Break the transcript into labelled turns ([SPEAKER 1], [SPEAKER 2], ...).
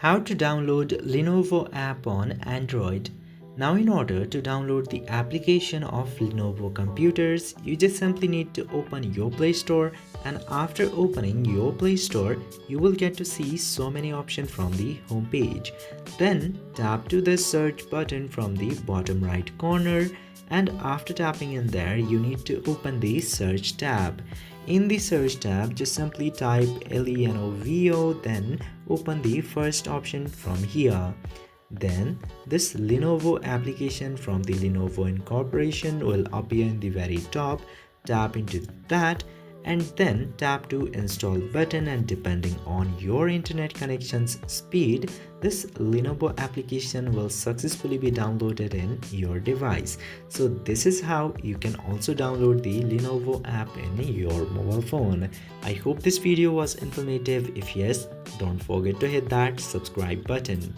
[SPEAKER 1] How to download Lenovo app on Android. Now in order to download the application of Lenovo computers, you just simply need to open your Play Store, and after opening your Play Store, you will get to see so many options from the home page. Then tap to the search button from the bottom right corner, and after tapping in there, you need to open the search tab. In the search tab, just simply type Lenovo, then open the first option from here. Then this Lenovo application from the Lenovo Incorporation will appear in the very top. Tap into that and then tap to install button, and depending on your internet connection's speed, this Lenovo application will successfully be downloaded in your device. So this is how you can also download the Lenovo app in your mobile phone. I hope this video was informative. If yes, don't forget to hit that subscribe button.